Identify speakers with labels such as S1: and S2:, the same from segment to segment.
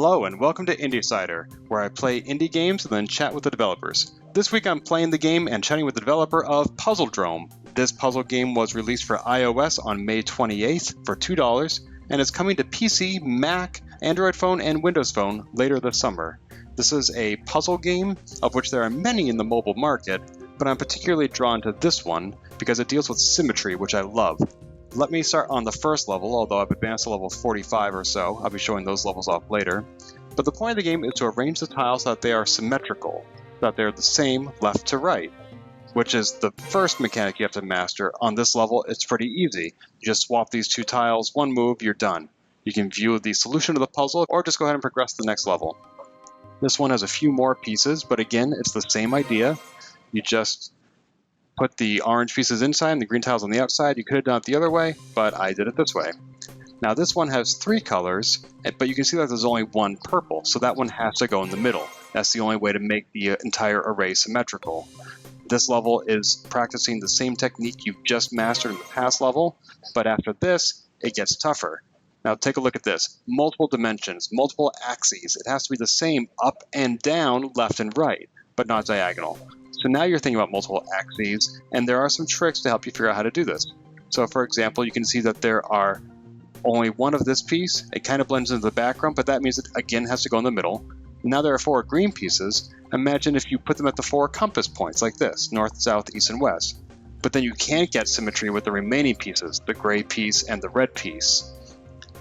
S1: Hello and welcome to IndieSider, where I play indie games and then chat with the developers. This week I'm playing the game and chatting with the developer of Puzzledrome. This puzzle game was released for iOS on May 28th for $2, and is coming to PC, Mac, Android phone, and Windows Phone later this summer. This is a puzzle game, of which there are many in the mobile market, but I'm particularly drawn to this one because it deals with symmetry, which I love. Let me start on the first level, although I've advanced to level 45 or so. I'll be showing those levels off later. But the point of the game is to arrange the tiles so that they are symmetrical, so that they're the same left to right, which is the first mechanic you have to master. On this level, it's pretty easy. You just swap these two tiles, one move, you're done. You can view the solution of the puzzle, or just go ahead and progress to the next level. This one has a few more pieces, but again, it's the same idea. You just put the orange pieces inside and the green tiles on the outside. You could have done it the other way, but I did it this way. Now this one has three colors, but you can see that there's only one purple, so that one has to go in the middle. That's the only way to make the entire array symmetrical. This level is practicing the same technique you've just mastered in the past level, but after this, it gets tougher. Now take a look at this. Multiple dimensions, multiple axes. It has to be the same up and down, left and right, but not diagonal. So now you're thinking about multiple axes, and there are some tricks to help you figure out how to do this. So for example, you can see that there are only one of this piece. It kind of blends into the background, but that means it again has to go in the middle. Now there are four green pieces. Imagine if you put them at the four compass points like this, north, south, east, and west. But then you can't get symmetry with the remaining pieces, the gray piece and the red piece.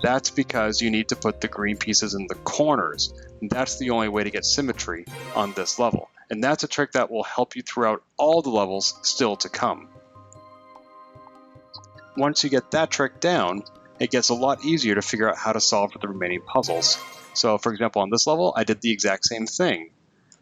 S1: That's because you need to put the green pieces in the corners. That's the only way to get symmetry on this level. And that's a trick that will help you throughout all the levels still to come. Once you get that trick down, it gets a lot easier to figure out how to solve for the remaining puzzles. So for example, on this level, I did the exact same thing.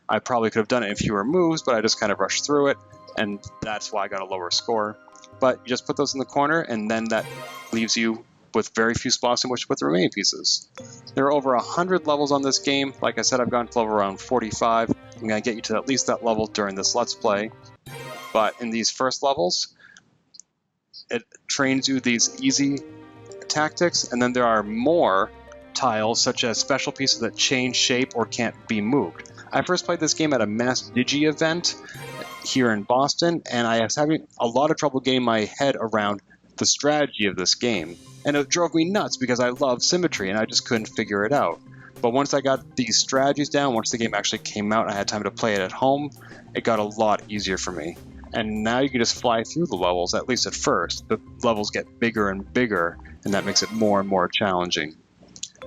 S1: I probably could have done it in fewer moves, but I just kind of rushed through it, and that's why I got a lower score. But you just put those in the corner, and then that leaves you with very few spots in which to put the remaining pieces. There are over 100 levels on this game. Like I said, I've gone to level around 45. I'm going to get you to at least that level during this Let's Play. But in these first levels, it trains you these easy tactics, and then there are more tiles, such as special pieces that change shape or can't be moved. I first played this game at a Mass Digi event here in Boston, and I was having a lot of trouble getting my head around the strategy of this game. And it drove me nuts because I love symmetry and I just couldn't figure it out. But once I got these strategies down, once the game actually came out and I had time to play it at home, it got a lot easier for me. And now you can just fly through the levels, at least at first. The levels get bigger and bigger, and that makes it more and more challenging.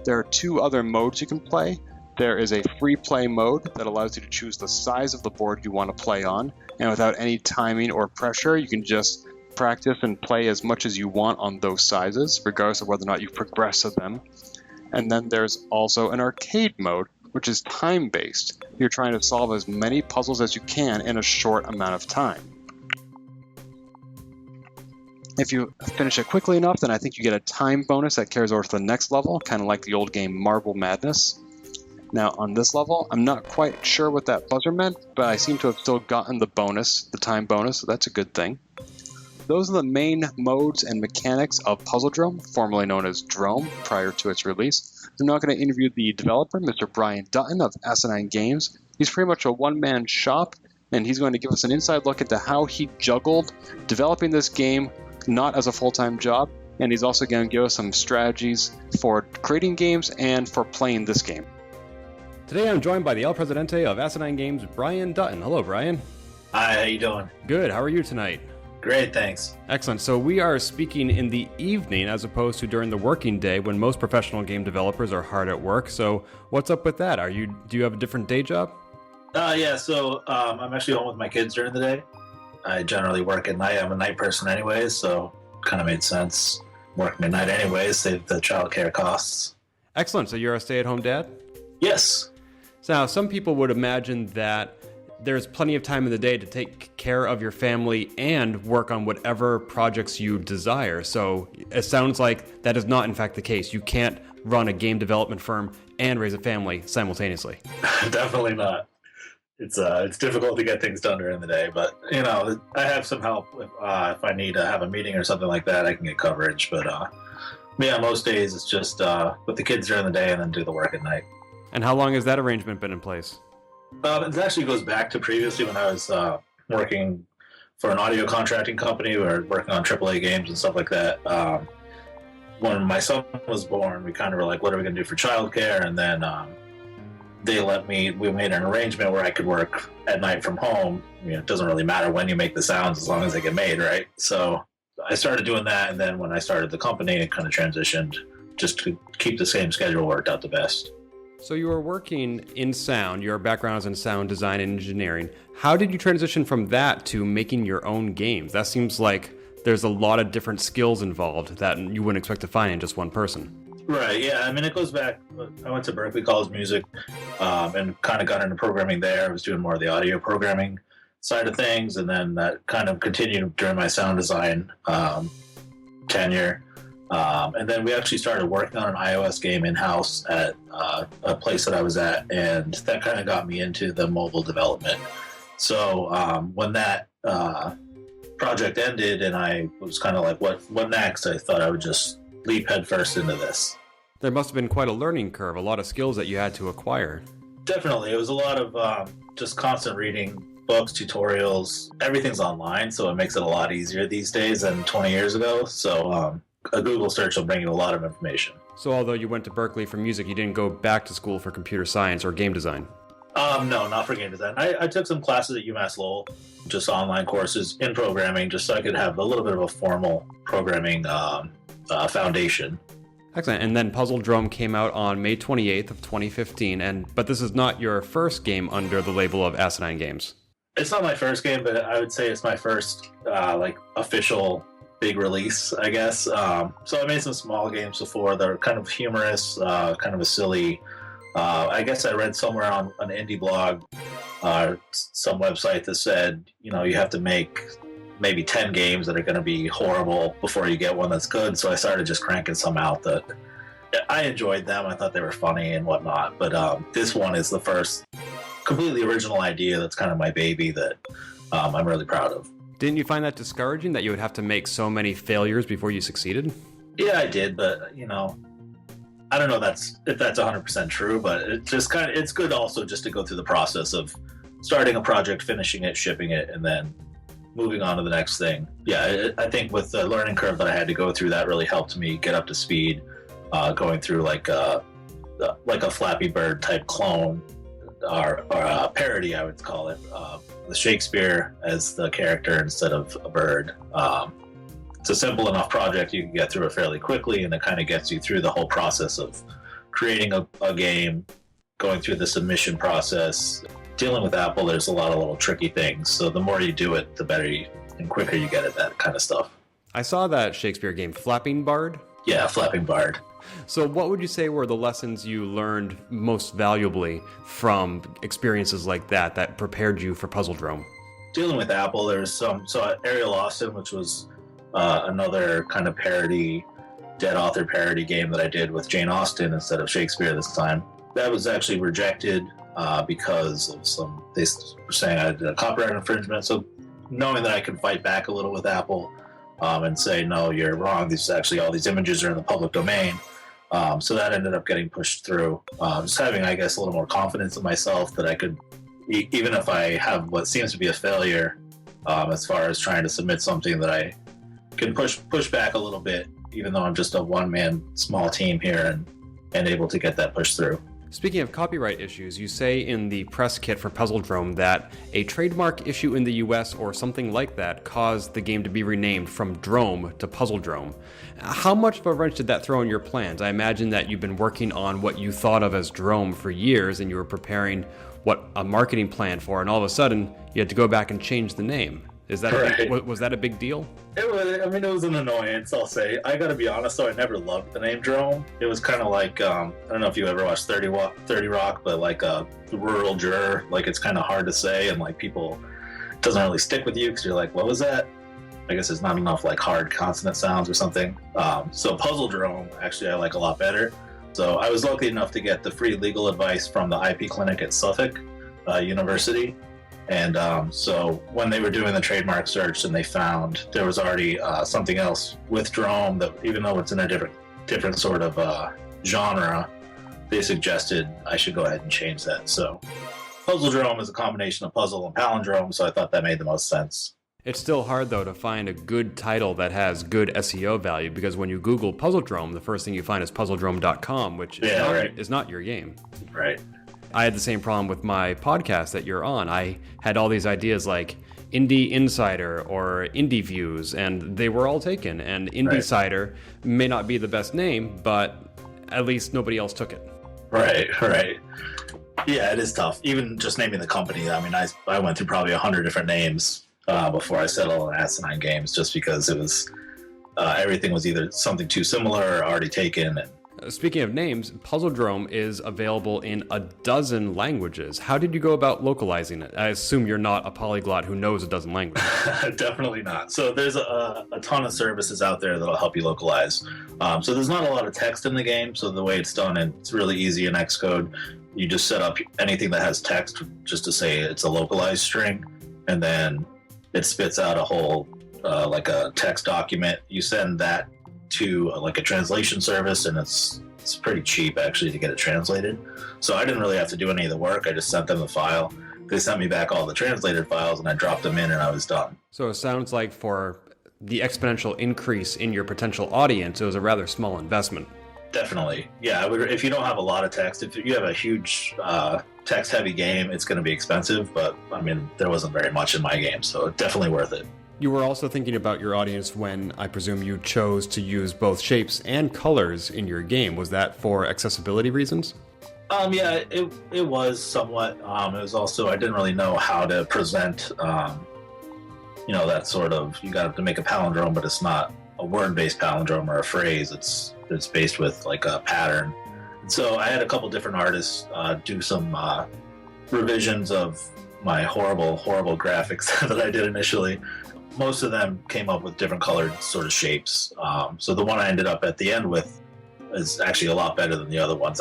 S1: There are two other modes you can play. There is a free play mode that allows you to choose the size of the board you want to play on, and without any timing or pressure, you can just practice and play as much as you want on those sizes, regardless of whether or not you progress to them. And then there's also an arcade mode, which is time-based. You're trying to solve as many puzzles as you can in a short amount of time. If you finish it quickly enough, then I think you get a time bonus that carries over to the next level, kind of like the old game Marble Madness. Now on this level, I'm not quite sure what that buzzer meant, but I seem to have still gotten the bonus, the time bonus, so that's a good thing. Those are the main modes and mechanics of Puzzledrome, formerly known as Drome, prior to its release. I'm now going to interview the developer, Mr. Brian Dutton of Asinine Games. He's pretty much a one-man shop, and he's going to give us an inside look into how he juggled developing this game, not as a full-time job, and he's also going to give us some strategies for creating games and for playing this game.
S2: Today I'm joined by the El Presidente of Asinine Games, Brian Dutton. Hello, Brian.
S3: Hi, how you doing?
S2: Good. How are you tonight?
S3: Great, thanks.
S2: Excellent. So we are speaking in the evening as opposed to during the working day when most professional game developers are hard at work. So what's up with that? Do you have a different day job?
S3: So I'm actually home with my kids during the day. I generally work at night. I'm a night person anyways, so kind of made sense working at night anyways, save the childcare costs.
S2: Excellent. So you're a stay-at-home dad?
S3: Yes.
S2: So now some people would imagine that there's plenty of time in the day to take care of your family and work on whatever projects you desire. So it sounds like that is not in fact the case. You can't run a game development firm and raise a family simultaneously.
S3: Definitely not. It's difficult to get things done during the day, but I have some help if I need to have a meeting or something like that. I can get coverage, but most days it's just put the kids during the day and then do the work at night.
S2: And how long has that arrangement been in place?
S3: It actually goes back to previously when I was working for an audio contracting company. We were working on AAA games and stuff like that. When my son was born, we kind of were like, what are we going to do for childcare? And then we made an arrangement where I could work at night from home. It doesn't really matter when you make the sounds as long as they get made, right? So I started doing that, and then when I started the company, it kind of transitioned just to keep the same schedule worked out the best.
S2: So you were working in sound, your background is in sound design and engineering. How did you transition from that to making your own games? That seems like there's a lot of different skills involved that you wouldn't expect to find in just one person.
S3: Right, yeah. I mean, it goes back. I went to Berklee College of Music and kind of got into programming there. I was doing more of the audio programming side of things, and then that kind of continued during my sound design tenure. And then we actually started working on an iOS game in-house at a place that I was at, and that kind of got me into the mobile development. So when that project ended and I was kind of like, what next? I thought I would just leap headfirst into this.
S2: There must have been quite a learning curve, a lot of skills that you had to acquire. Definitely.
S3: It was a lot of just constant reading, books, tutorials. Everything's online, so it makes it a lot easier these days than 20 years ago. So a Google search will bring you a lot of information.
S2: So although you went to Berklee for music, you didn't go back to school for computer science or game design?
S3: No, not for game design. I took some classes at UMass Lowell, just online courses in programming, just so I could have a little bit of a formal programming foundation.
S2: Excellent. And then Puzzledrome came out on May 28th of 2015, but this is not your first game under the label of Asinine Games.
S3: It's not my first game, but I would say it's my first official big release, I guess. So I made some small games before. They're kind of humorous, kind of a silly. I guess I read somewhere on an indie blog, some website that said, you have to make maybe 10 games that are going to be horrible before you get one that's good. So I started just cranking some out that I enjoyed them. I thought they were funny and whatnot. But this one is the first completely original idea that's kind of my baby that I'm really proud of.
S2: Didn't you find that discouraging that you would have to make so many failures before you succeeded?
S3: Yeah, I did, but I don't know if that's 100% true, but it's good also just to go through the process of starting a project, finishing it, shipping it, and then moving on to the next thing. Yeah, I think with the learning curve that I had to go through, that really helped me get up to speed, going through like a Flappy Bird type clone or a parody, I would call it, with Shakespeare as the character instead of a bird. It's a simple enough project, you can get through it fairly quickly, and it kind of gets you through the whole process of creating a game, going through the submission process. Dealing with Apple, there's a lot of little tricky things, so the more you do it, the better and quicker you get at that kind of stuff.
S2: I saw that Shakespeare game, Flapping Bard.
S3: Yeah, Flapping Bard.
S2: So what would you say were the lessons you learned most valuably from experiences like that prepared you for Puzzledrome?
S3: Dealing with Apple, there's so Ariel Austin, which was another kind of parody, dead author parody game that I did with Jane Austen instead of Shakespeare this time. That was actually rejected because of they were saying I did a copyright infringement. So knowing that I can fight back a little with Apple and say, no, you're wrong. All these images are in the public domain. So that ended up getting pushed through. Just having, I guess, a little more confidence in myself that I could, even if I have what seems to be a failure, as far as trying to submit something, that I can push back a little bit, even though I'm just a one-man small team here and able to get that pushed through.
S2: Speaking of copyright issues, you say in the press kit for Puzzledrome that a trademark issue in the US or something like that caused the game to be renamed from Drome to Puzzledrome. How much of a wrench did that throw in your plans? I imagine that you've been working on what you thought of as Drome for years and you were preparing what a marketing plan for, and all of a sudden you had to go back and change the name. Was that a big deal?
S3: It was an annoyance, I'll say. I gotta be honest though, I never loved the name Drome. It was kind of like, I don't know if you ever watched 30 Rock, but like a rural juror, like it's kind of hard to say, and like people, it doesn't really stick with you because you're like, what was that? I guess there's not enough like hard consonant sounds or something. So Puzzledrome, actually I like a lot better. So I was lucky enough to get the free legal advice from the IP clinic at Suffolk University. And so when they were doing the trademark search and they found there was already something else with Drome that, even though it's in a different sort of genre, they suggested I should go ahead and change that. So Puzzledrome is a combination of puzzle and palindrome, so I thought that made the most sense.
S2: It's still hard, though, to find a good title that has good SEO value, because when you Google Puzzledrome, the first thing you find is puzzledrome.com, which is not your game.
S3: Right.
S2: I had the same problem with my podcast that you're on. I had all these ideas like IndieSider or Indie Views, and they were all taken. And IndieSider may not be the best name, but at least nobody else took it.
S3: Right. Yeah, it is tough. Even just naming the company. I mean, I went through probably 100 different names before I settled on Asinine Games, just because it was everything was either something too similar or already taken. And
S2: speaking of names, Puzzledrome is available in a dozen languages. How did you go about localizing it? I assume you're not a polyglot who knows a dozen languages.
S3: Definitely not. So there's a ton of services out there that'll help you localize. So there's not a lot of text in the game. So the way it's done, and it's really easy in Xcode. You just set up anything that has text just to say it's a localized string, and then it spits out a whole like a text document. You send that to like a translation service, and it's pretty cheap actually to get it translated. So I didn't really have to do any of the work. I just sent them the file. They sent me back all the translated files, and I dropped them in, and I was done.
S2: So it sounds like for the exponential increase in your potential audience, it was a rather small investment.
S3: Definitely. Yeah, if you don't have a lot of text, if you have a huge text-heavy game, it's going to be expensive, but I mean, there wasn't very much in my game, so definitely worth it.
S2: You were also thinking about your audience when I presume you chose to use both shapes and colors in your game. Was that for accessibility reasons?
S3: Yeah, it was somewhat. It was also, I didn't really know how to present, that sort of, you got to make a palindrome, but it's not a word-based palindrome or a phrase. It's based with like a pattern. So I had a couple different artists do some revisions of my horrible graphics that I did initially. Most of them came up with different colored sort of shapes. So the one I ended up at the end with is actually a lot better than the other ones.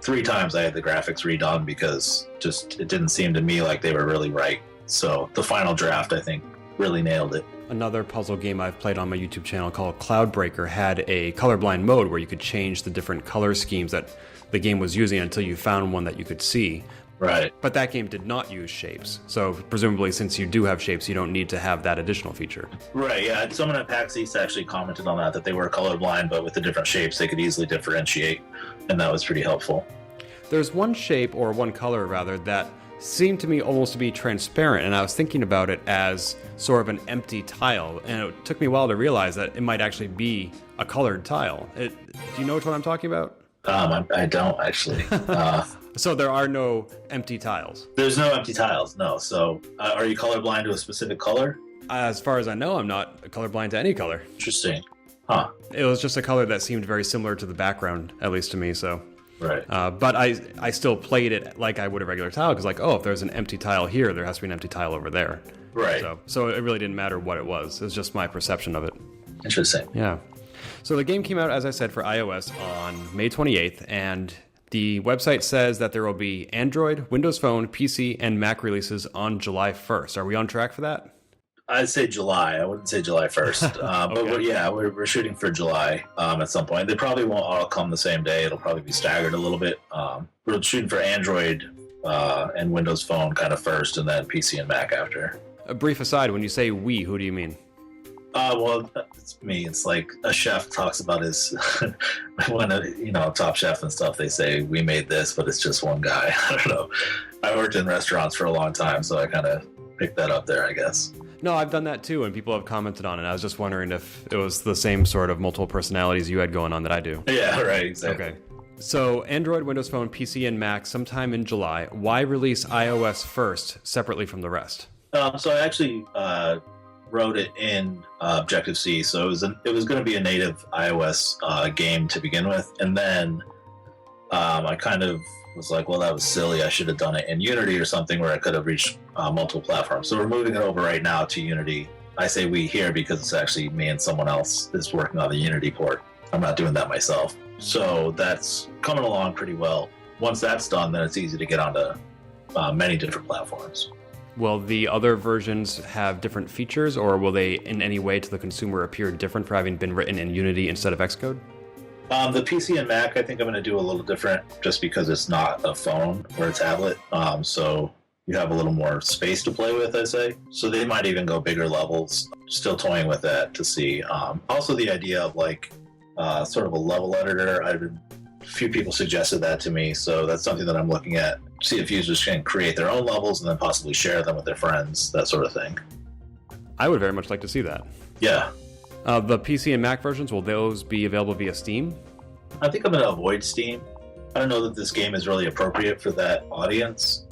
S3: 3 times I had the graphics redone because just it didn't seem to me like they were really right. So the final draft, I think, really nailed it.
S2: Another puzzle game I've played on my YouTube channel called Cloudbreaker had a colorblind mode where you could change the different color schemes that the game was using until you found one that you could see.
S3: Right.
S2: But that game did not use shapes. So presumably, since you do have shapes, you don't need to have that additional feature.
S3: Right, yeah. Someone at PAX East actually commented on that they were colorblind, but with the different shapes, they could easily differentiate. And that was pretty helpful.
S2: There's one shape, or one color rather, that seemed to me almost to be transparent. And I was thinking about it as sort of an empty tile. And it took me a while to realize that it might actually be a colored tile. Do you know which one I'm talking about?
S3: I don't actually.
S2: So there are no empty tiles?
S3: There's no empty tiles, no. So are you colorblind to a specific color?
S2: As far as I know, I'm not colorblind to any color.
S3: Interesting. Huh.
S2: It was just a color that seemed very similar to the background, at least to me, so.
S3: Right.
S2: But I still played it like I would a regular tile, because if there's an empty tile here, there has to be an empty tile over there.
S3: Right.
S2: So it really didn't matter what it was. It was just my perception of it.
S3: Interesting.
S2: Yeah. So the game came out, as I said, for iOS on May 28th, and the website says that there will be Android, Windows Phone, PC, and Mac releases on July 1st. Are we on track for that?
S3: I'd say July. I wouldn't say July 1st.
S2: Okay.
S3: But we're shooting for July at some point. They probably won't all come the same day. It'll probably be staggered a little bit. We're shooting for Android and Windows Phone kind of first, and then PC and Mac after.
S2: A brief aside, when you say we, who do you mean?
S3: Well, it's me. It's like a chef talks about his, when Top Chef and stuff, they say, we made this, but it's just one guy. I don't know. I worked in restaurants for a long time, so I kind of picked that up there, I guess.
S2: No, I've done that too, and people have commented on it. I was just wondering if it was the same sort of multiple personalities you had going on that I do.
S3: Yeah, right, exactly.
S2: Okay. So Android, Windows Phone, PC, and Mac sometime in July. Why release iOS first, separately from the rest?
S3: So I actually wrote it in Objective-C, so it was going to be a native iOS game to begin with, and then I kind of was like, well, that was silly. I should have done it in Unity or something where I could have reached multiple platforms. So we're moving it over right now to Unity. I say we here because it's actually me and someone else is working on the Unity port. I'm not doing that myself. So that's coming along pretty well. Once that's done, then it's easy to get onto many different platforms.
S2: Will the other versions have different features, or will they in any way to the consumer appear different for having been written in Unity instead of Xcode?
S3: The PC and Mac, I think I'm going to do a little different just because it's not a phone or a tablet. So you have a little more space to play with, I say. So they might even go bigger levels. Still toying with that to see. Also the idea of like sort of a level editor. A few people suggested that to me, so that's something that I'm looking at. See if users can create their own levels and then possibly share them with their friends, that sort of thing.
S2: I would very much like to see that.
S3: Yeah.
S2: The PC and Mac versions, will those be available via Steam?
S3: I think I'm going to avoid Steam. I don't know that this game is really appropriate for that audience.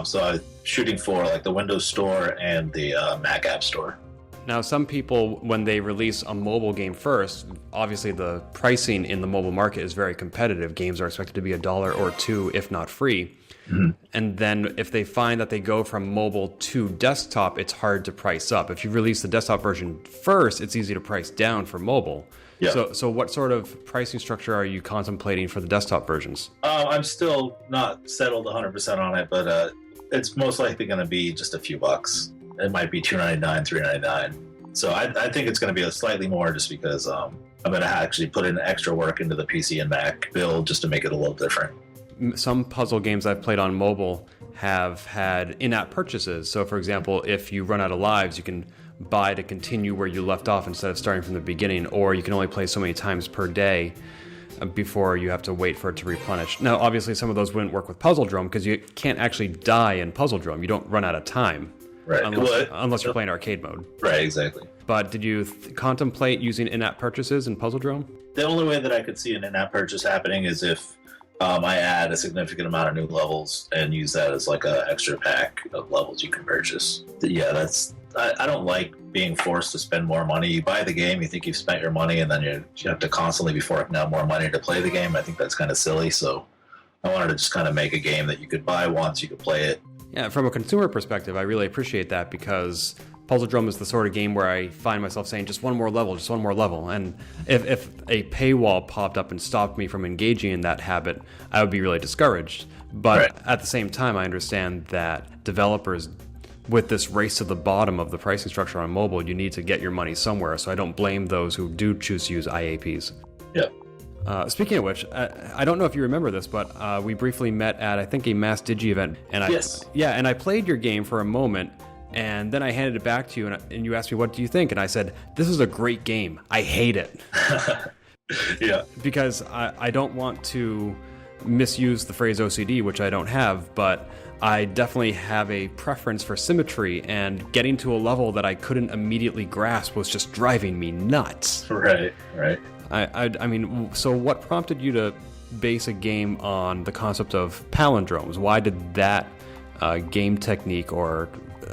S3: So I'm shooting for like the Windows Store and the Mac App Store.
S2: Now, some people, when they release a mobile game first, obviously the pricing in the mobile market is very competitive. Games are expected to be $1 or $2, if not free. Mm-hmm. And then if they find that they go from mobile to desktop, it's hard to price up. If you release the desktop version first, it's easy to price down for mobile. Yeah. So what sort of pricing structure are you contemplating for the desktop versions?
S3: I'm still not settled 100% on it, but it's most likely going to be just a few bucks. It might be $2.99, $3.99. So I think it's going to be slightly more just because I'm going to actually put in extra work into the PC and Mac build just to make it a little different.
S2: Some puzzle games I've played on mobile have had in-app purchases. So, for example, if you run out of lives, you can buy to continue where you left off instead of starting from the beginning, or you can only play so many times per day before you have to wait for it to replenish. Now, obviously, some of those wouldn't work with Puzzledrome because you can't actually die in Puzzledrome. You don't run out of time.
S3: Right.
S2: Unless you're playing arcade mode.
S3: Right, exactly.
S2: But did you contemplate using in-app purchases in Puzzledrome?
S3: The only way that I could see an in-app purchase happening is if I add a significant amount of new levels and use that as like an extra pack of levels you can purchase. Yeah, I don't like being forced to spend more money. You buy the game, you think you've spent your money, and then you have to constantly be forking out more money to play the game. I think that's kind of silly, so I wanted to just kind of make a game that you could buy once, you could play it.
S2: Yeah, from a consumer perspective, I really appreciate that because Puzzledrome is the sort of game where I find myself saying, just one more level. And if a paywall popped up and stopped me from engaging in that habit, I would be really discouraged. But At the same time, I understand that developers, with this race to the bottom of the pricing structure on mobile, you need to get your money somewhere. So I don't blame those who do choose to use IAPs.
S3: Yeah.
S2: Speaking of which, I don't know if you remember this, but we briefly met at, I think, a Mass Digi event. And I played your game for a moment, and then I handed it back to you, and you asked me, what do you think? And I said, this is a great game. I hate it.
S3: Yeah.
S2: Because I don't want to misuse the phrase OCD, which I don't have, but I definitely have a preference for symmetry, and getting to a level that I couldn't immediately grasp was just driving me nuts.
S3: Right.
S2: I mean, so what prompted you to base a game on the concept of palindromes? Why did that game technique or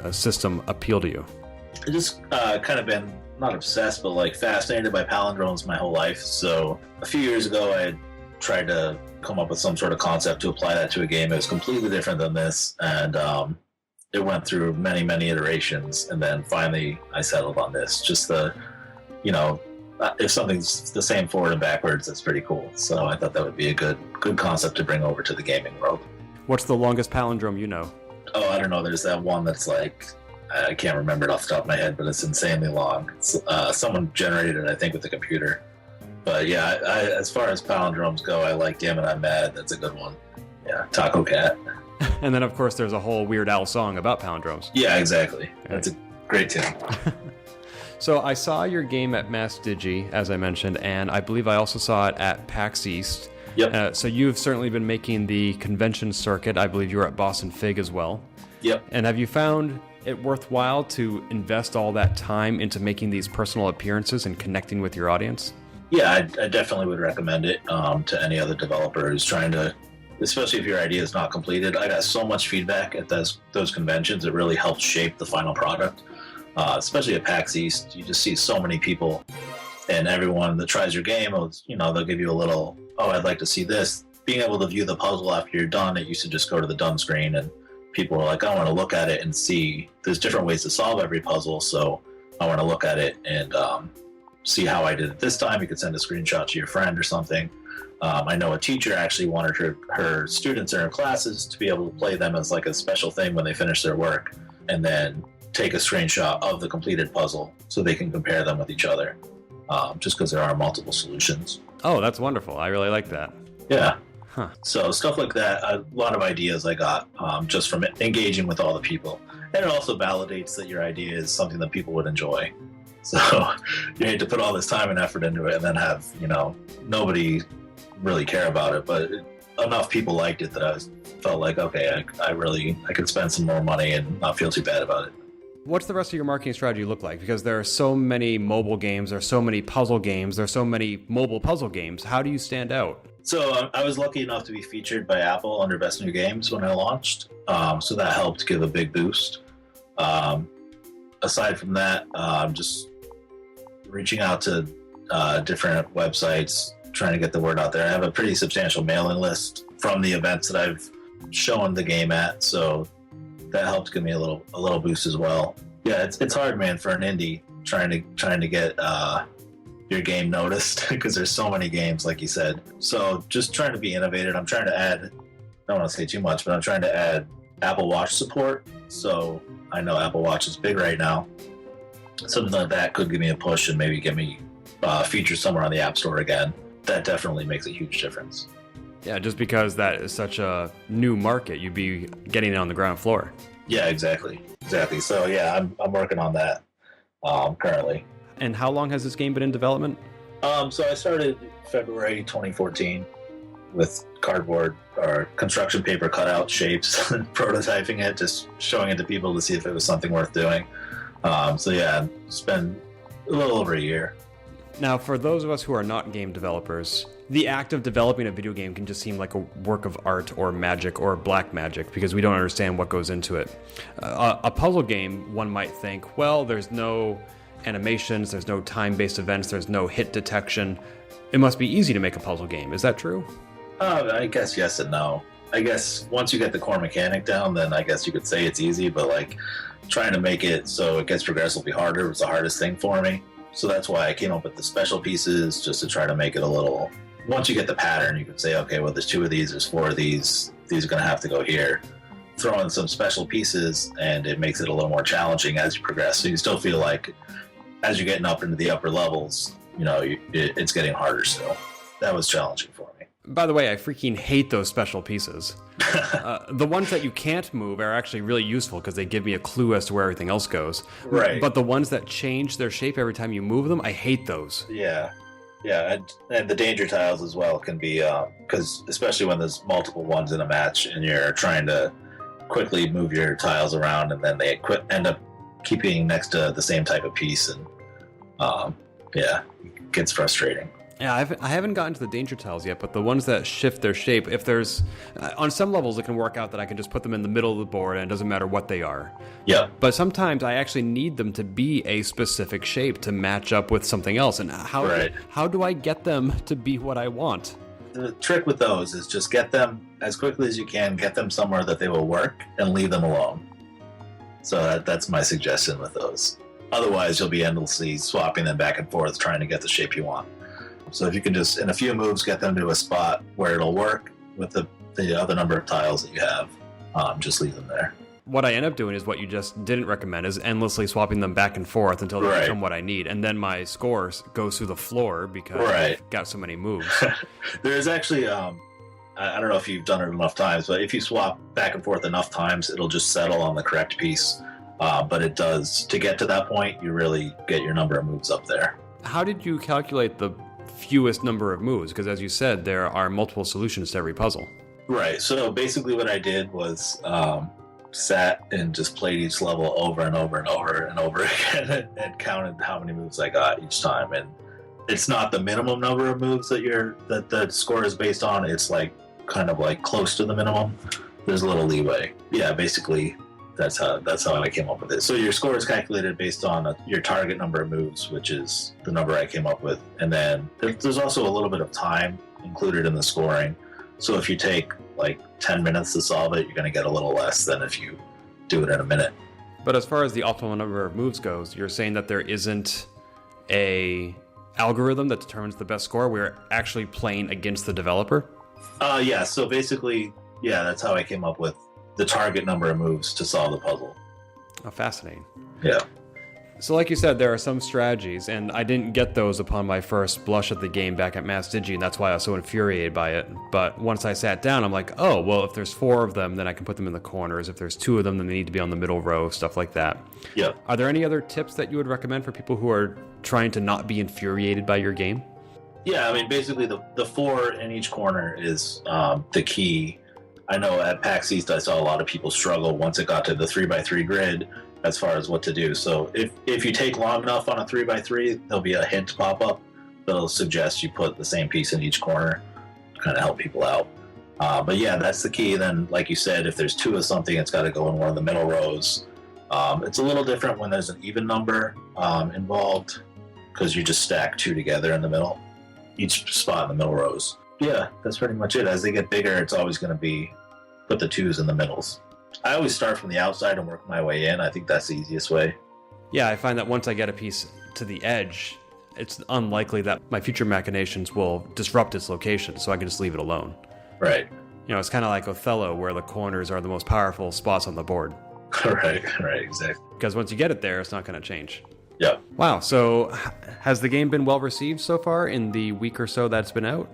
S2: system appeal to you?
S3: I just kind of been, not obsessed, but like fascinated by palindromes my whole life. So a few years ago, I tried to come up with some sort of concept to apply that to a game. It was completely different than this, and it went through many, many iterations, and then finally I settled on this. Just if something's the same forward and backwards, that's pretty cool. So I thought that would be a good concept to bring over to the gaming world.
S2: What's the longest palindrome you know?
S3: Oh, I don't know. There's that one that's like, I can't remember it off the top of my head, but it's insanely long. Someone generated it, I think, with the computer. But yeah, as far as palindromes go, I like Damn It, I'm Mad. That's a good one. Yeah, Taco Cat.
S2: And then, of course, there's a whole Weird Al song about palindromes.
S3: Yeah, exactly. That's a great tune.
S2: So I saw your game at Mass Digi, as I mentioned, and I believe I also saw it at PAX East.
S3: Yep.
S2: So you've certainly been making the convention circuit. I believe you were at Boston Fig as well.
S3: Yep.
S2: And have you found it worthwhile to invest all that time into making these personal appearances and connecting with your audience?
S3: Yeah, I definitely would recommend it to any other developer who's trying to, especially if your idea is not completed. I got so much feedback at those conventions. It really helps shape the final product. Especially at PAX East, you just see so many people, and everyone that tries your game, they'll give you a little, I'd like to see this. Being able to view the puzzle after you're done, it used to just go to the done screen, and people were like, I want to look at it and see. There's different ways to solve every puzzle, so I want to look at it and see how I did it this time. You could send a screenshot to your friend or something. I know a teacher actually wanted her students in her classes to be able to play them as like a special thing when they finish their work, and then take a screenshot of the completed puzzle so they can compare them with each other. just because there are multiple solutions.
S2: Oh, that's wonderful. I really like that.
S3: Yeah.
S2: Huh.
S3: So stuff like that, a lot of ideas I got just from engaging with all the people. And it also validates that your idea is something that people would enjoy. So you hate to put all this time and effort into it and then have, nobody really care about it. But enough people liked it that I felt like, okay, I could spend some more money and not feel too bad about it.
S2: What's the rest of your marketing strategy look like? Because there are so many mobile games, there are so many puzzle games, there are so many mobile puzzle games. How do you stand out?
S3: So I was lucky enough to be featured by Apple under Best New Games when I launched. So that helped give a big boost. Aside from that, just reaching out to different websites, trying to get the word out there. I have a pretty substantial mailing list from the events that I've shown the game at, so that helped give me a little boost as well. Yeah, it's hard, man, for an indie trying to get your game noticed because there's so many games, like you said. So just trying to be innovative. I'm trying to add, I don't want to say too much, but I'm trying to add Apple Watch support. So I know Apple Watch is big right now. Something like that could give me a push and maybe get me featured somewhere on the App Store again. That definitely makes a huge difference.
S2: Yeah, just because that is such a new market, you'd be getting it on the ground floor.
S3: Yeah, exactly. So yeah, I'm working on that currently.
S2: And how long has this game been in development?
S3: So I started February 2014 with cardboard or construction paper cutout shapes, prototyping it, just showing it to people to see if it was something worth doing. So yeah, it's been a little over a year.
S2: Now, for those of us who are not game developers, the act of developing a video game can just seem like a work of art or magic or black magic because we don't understand what goes into it. A puzzle game, one might think, well, there's no animations, there's no time-based events, there's no hit detection. It must be easy to make a puzzle game. Is that true?
S3: I guess yes and no. I guess once you get the core mechanic down, then I guess you could say it's easy, but like trying to make it so it gets progressively harder was the hardest thing for me. So that's why I came up with the special pieces, just to try to make it a little... Once you get the pattern, you can say, okay, well, there's 2 of these, there's 4 of these are going to have to go here. Throw in some special pieces, and it makes it a little more challenging as you progress. So you still feel like, as you're getting up into the upper levels, it's getting harder still. That was challenging for me.
S2: By the way, I freaking hate those special pieces. The ones that you can't move are actually really useful because they give me a clue as to where everything else goes.
S3: Right.
S2: But the ones that change their shape every time you move them, I hate those.
S3: Yeah, and the danger tiles as well can be, because especially when there's multiple ones in a match and you're trying to quickly move your tiles around and then they end up keeping next to the same type of piece, and it gets frustrating.
S2: Yeah, I haven't gotten to the danger tiles yet, but the ones that shift their shape, if there's... on some levels, it can work out that I can just put them in the middle of the board and it doesn't matter what they are.
S3: Yeah.
S2: But sometimes I actually need them to be a specific shape to match up with something else. And how do I get them to be what I want?
S3: The trick with those is just get them as quickly as you can, get them somewhere that they will work, and leave them alone. So that's my suggestion with those. Otherwise, you'll be endlessly swapping them back and forth, trying to get the shape you want. So if you can just, in a few moves, get them to a spot where it'll work with the other number of tiles that you have, just leave them there.
S2: What I end up doing is what you just didn't recommend, is endlessly swapping them back and forth until they become what I need. And then my score goes through the floor because I've got so many moves.
S3: There's actually, I don't know if you've done it enough times, but if you swap back and forth enough times, it'll just settle on the correct piece. But it does, to get to that point, you really get your number of moves up there.
S2: How did you calculate the fewest number of moves? Because as you said, there are multiple solutions to every puzzle.
S3: Right. So basically what I did was sat and just played each level over and over and over and over again and counted how many moves I got each time. And it's not the minimum number of moves that the score is based on. It's like kind of like close to the minimum. There's a little leeway. Yeah, basically that's how I came up with it. So your score is calculated based on your target number of moves, which is the number I came up with. And then there's also a little bit of time included in the scoring. So if you take like 10 minutes to solve it, you're going to get a little less than if you do it in a minute.
S2: But as far as the optimal number of moves goes, you're saying that there isn't a algorithm that determines the best score. We're actually playing against the developer?
S3: Yeah, so basically, that's how I came up with the target number of moves to solve the puzzle.
S2: Oh, fascinating.
S3: Yeah.
S2: So like you said, there are some strategies, and I didn't get those upon my first blush at the game back at Mass Digi, and that's why I was so infuriated by it. But once I sat down, I'm like, oh, well, if there's 4 of them, then I can put them in the corners. If there's 2 of them, then they need to be on the middle row, stuff like that.
S3: Yeah.
S2: Are there any other tips that you would recommend for people who are trying to not be infuriated by your game?
S3: Yeah, I mean, basically the 4 in each corner is the key. I know at PAX East I saw a lot of people struggle once it got to the 3x3 grid as far as what to do. So if you take long enough on a 3x3, there'll be a hint pop up that'll suggest you put the same piece in each corner to kind of help people out. But yeah, that's the key. Then, like you said, if there's 2 of something, it's got to go in one of the middle rows. It's a little different when there's an even number involved, because you just stack 2 together in the middle, each spot in the middle rows. Yeah, that's pretty much it. As they get bigger, it's always going to be put the 2s in the middles. I always start from the outside and work my way in. I think that's the easiest way.
S2: Yeah, I find that once I get a piece to the edge, it's unlikely that my future machinations will disrupt its location, so I can just leave it alone.
S3: Right.
S2: You know, it's kind of like Othello, where the corners are the most powerful spots on the board.
S3: Right, exactly.
S2: Because once you get it there, it's not going to change.
S3: Yeah.
S2: Wow, so has the game been well received so far in the week or so that's been out?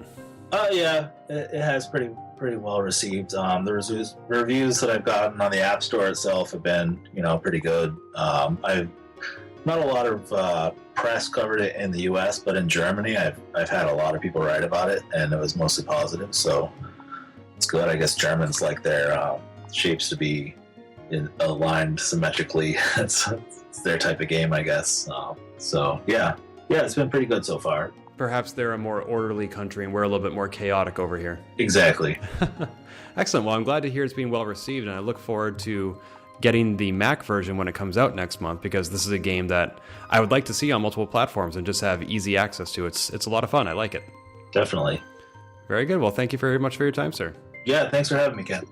S3: Yeah, it has pretty well received. The reviews that I've gotten on the App Store itself have been, pretty good. I've not a lot of press covered it in the U.S., but in Germany, I've had a lot of people write about it, and it was mostly positive. So it's good. I guess Germans like their shapes to be aligned symmetrically. It's their type of game, I guess. So yeah, it's been pretty good so far.
S2: Perhaps they're a more orderly country and we're a little bit more chaotic over here.
S3: Exactly.
S2: Excellent. Well, I'm glad to hear it's being well received, and I look forward to getting the Mac version when it comes out next month, because this is a game that I would like to see on multiple platforms and just have easy access to. It's a lot of fun. I like it.
S3: Definitely.
S2: Very good. Well, thank you very much for your time, sir.
S3: Yeah, thanks for having me, Ken.